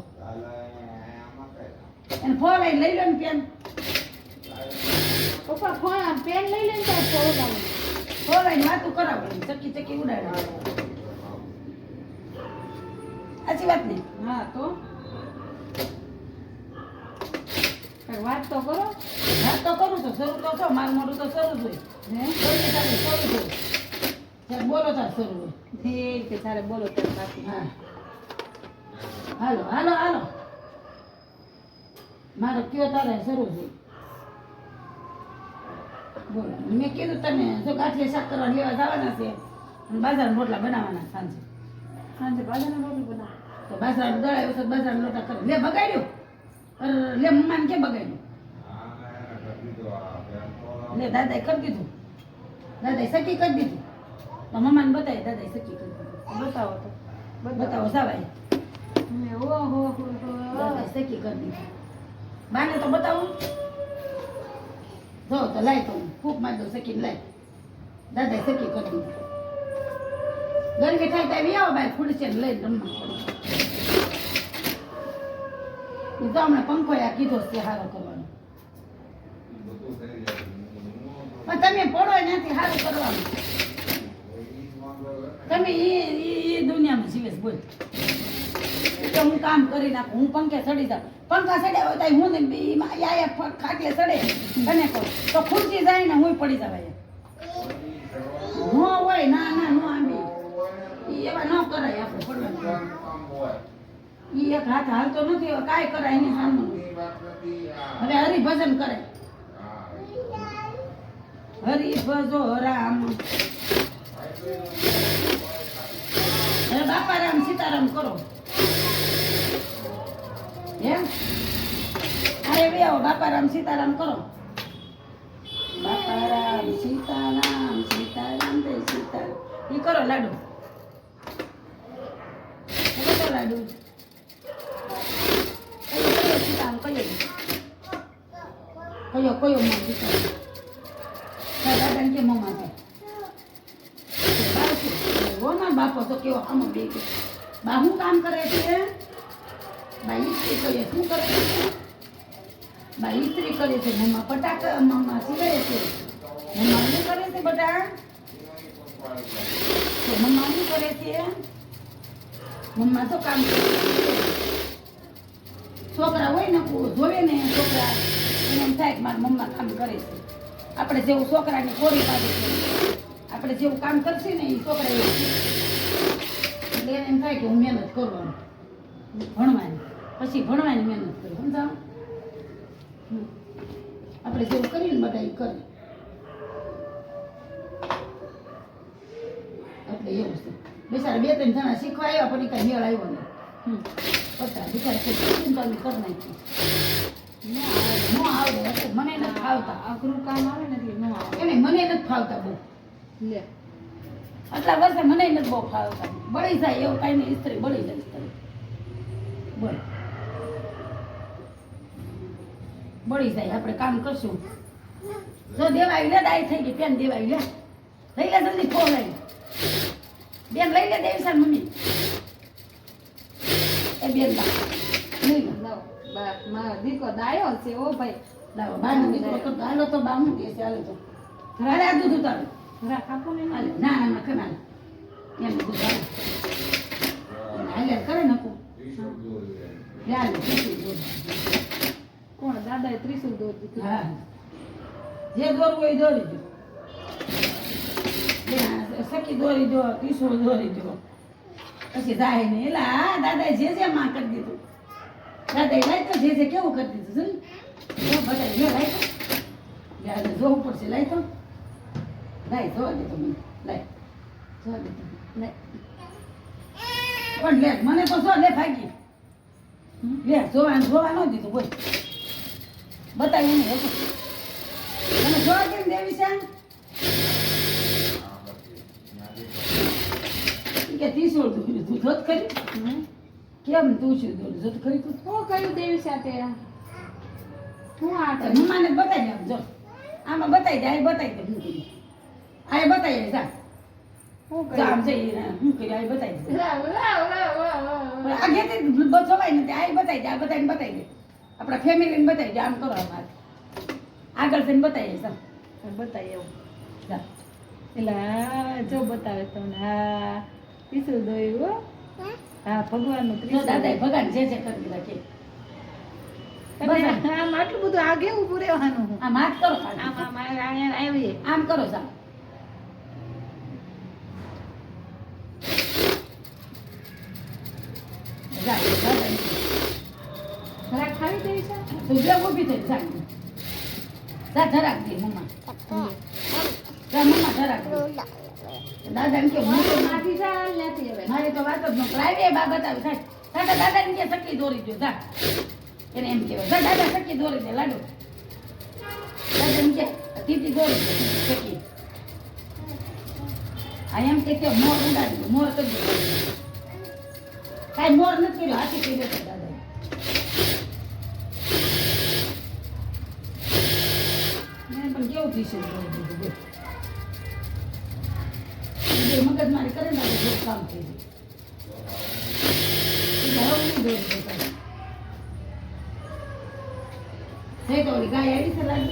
એને ફોન લઈ લો ને પેન પપ્પા ફોન પેન લઈ લઈને તો ફોડાવું ફોન લઈને વાતું કરાવો ચકી ચકી ઉડાડે સાચી વાત ને હા તો કઈ વાત તો કરો વાત તો કરું છું શરૂ તો છો મારું મોઢું તો શરૂ જ હોય હે કોઈને સાથે શરૂ જ હોય જ્યારે બોલો ત્યારે શરૂ હોય ઠીક છે તારે બોલો ત્યારે બાકી હા હાલો હાલો હાલો મારો કયો તારે શરૂ છે બોલો મેં કીધું તને જો ગાંઠિયા શાક કરવા લેવા જવાના છે અને બાજરાના રોટલા બનાવવાના સાંજે સાંજે બાજરાના રોટલી બનાવ તો બાજરાનું દળાયું તો બાજરાના રોટલા કરે લે બગાડ્યો લે મમ્માને કે બગાડ્યું લે દાદાએ કરી દીધું દાદાએ સકી કરી દીધું તો મમ્માને બતાવી દાદાએ સકી કરી દીધું બતાવો તો બતાવો સવાય ઓહો દાદાએ સકી કરી દીધું બાને તો બતાવું જો તો લાય તો ફૂક મારી દો સકીને લાય દાદાએ સકી કરી દીધું ગરમી થાય ત્યાં આવો ભાઈ ખુરશી ને લઈને રમવા હું તો હમણાં પંખો આ કીધો છે હારો કરવાનો પણ તમે પડો એનાથી સારું કરવાનું તમે એ દુનિયામાં જીવેશ બોલ કે હું કામ કરી નાખું હું પંખે ચડી જાઉં પંખા ચડ્યા હોય તો હું ને આયા ખાટલે ચડે તને કહું તો ખુરશી જાય ને હું પડી જવાય ન હોય ના ના ન આંબી એવા ન કરાય આપણે પડવાનું ઈ એક હાથ હાલતો નથી હવે કાંઈ કરાય એની સામે એ વાત નથી આ હવે હરિભજન કરે હા હરિભજો રામ હવે બાપા રામ સીતારામ કરો એમ અરે બી આવો બાપા રામ સીતારામ કરો બાપા રામ સીતારામ સીતારામ જય સીતારામ ઈ કરો લાડુ એ કરો લાડુ કયો સીતારામ કયો કયો માં સીતારામ દાદા કે મમ્મા છે ના બાપો તો કેવો આમાં બે કે બા શું કામ કરે છે બા ઇસ્ત્રી કરે શું કરે છે બા ઇસ્ત્રી કરે છે મમ્મા પટાકા મમ્મા સિવાય છે મમ્મા શું કરે છે બટા મમ્મા શું કરે છે મમ્મા તો કામ કરે છે છોકરા હોય ને જોવે ને છોકરા એને એમ થાય કે મારા મમ્મા કામ કરે છે આપણે જેવું છોકરાની ખોરી પાડે છે આપણે જેવું કામ કરશે ને એ છોકરા એવું એટલે એને એમ થાય કે હું મહેનત કરવાનું ભણવાની પછી ભણવાની મહેનત કરું સમજાવ આપણે જેવું કરીએ ને બધા એ કરે એટલે એવું છે બિચારા બે ત્રણ જણા શીખવા આવ્યા પણ એ કાંઈ મેળ આવ્યો નહીં પતા બિચારા કંઈ કરી નાખ્યું ન આવડે એટલે મને નથી ફાવતા અઘરું કામ આવે ને એટલે ન આવે એને મને નથી ફાવતા બહુ લે આટલા વર્ષે મને નથી બહુ ફાવતા બળી જાય એવું કાંઈ નહીં ઇસ્ત્રી બળી જાય ઇસ્ત્રી બોલ બળી જાય આપણે કામ કરશું જો દેવાય લે દાય થઈ ગઈ પેન દેવાય લે લઈ લે જલ્દી ફોન લઈ બેન લઈ લે દેવી સાર મમ્મી એ બેન લઈ લે લાવ બા મારો દીકરો દાયો છે ઓ ભાઈ લાવો બાર દીકરો કરતો હાલો તો બા હું દેશે હાલો તો હાલે આ દૂધ ઉતારો રાખ આપો ને હાલે ના ના ના ખના એમ દૂધ હાલે હાલે કરે નકું યાર કોણ દાદાએ ત્રિશુલ દોર દીધું હા જે દોરવું હોય એ દોરી દો સખી દોરી દો ત્રિશુલ દોરી દો પછી જાય ને એલા દાદાએ જે માં કરી દીધું દાદાએ લાઈ તો જે કેવું કરી દીધું જોયું બધા જે લાઈ તો યાર જોવું પડશે લાઈ તો લાઈ જોવા દે તો મને લાઈ જોવા દે લાઈ પણ લે મને તો જો લે ભાગી લે જોવા ન દીધું બોલ બતાવ્યું ને મને જોવા કેમ દેવી છે કે ત્રિશુળ દોર્યું તું જોત કરી કેમ તું શું દોર્યું જોત કરી તું હું કયું દેવી સાથે હું આ તો મમ્માને બતાવી આમ જો આમાં બતાવી દે આ બતાવી દે હું કરી આ બતાવી દે જા હું આમ કયું જઈ હું કરી આ બતાવી દે લાવ લાવ લાવ લાવ પણ આ ઘેતે જોવાય ને આ બતાવી દે આ બતાવીને બતાવી દે આપણા ફેમિલીને બતાવી દે આમ કરો અમારે આગળ થઈને બતાવી દે ચાલ બતાય એવું જા એલા જો બતાવે તમને હા ત્રિશુલ દોર્યું હો હા ભગવાનનું જો ત્રિશુલ દાદાએ ભગવાન જે કરી દીધા કે તમે આમ આટલું બધું આગે ઊભું રહેવાનું આમ હાથ કરો આમ આમ અહીંયા આવીએ આમ કરો ચાલ જા દાદા ખરા ખાવી દેવી છે તું બે ઊભી થઈ જા જા ધરાક દે મમ્મા જા મમ્મા ધરાક દે દાદા ને કે હું તો માથી જા નથી હવે મારી તો વાત જ ન કરાવી બા બતાવી થાય દાદા દાદાને કે સખી દોરી દો જા એને એમ કહેવાય જા દાદા સખી દોરી દે લાડુ દાદા એમ કે દીદી દોરી દે સખી આ એમ કે મોર ઉડાડી દો મોર કરી દો કાંઈ મોર નથી કર્યો હાથી કર્યો છે દાદા મેં પણ કેવું પીશું દોરી દીધું બોલ મગજ મારી કરે ને તો કામ થઈ જાય હવે નહીં દોરી દેતા. થઈ તો ઓલી ગાય આવી છે લાગી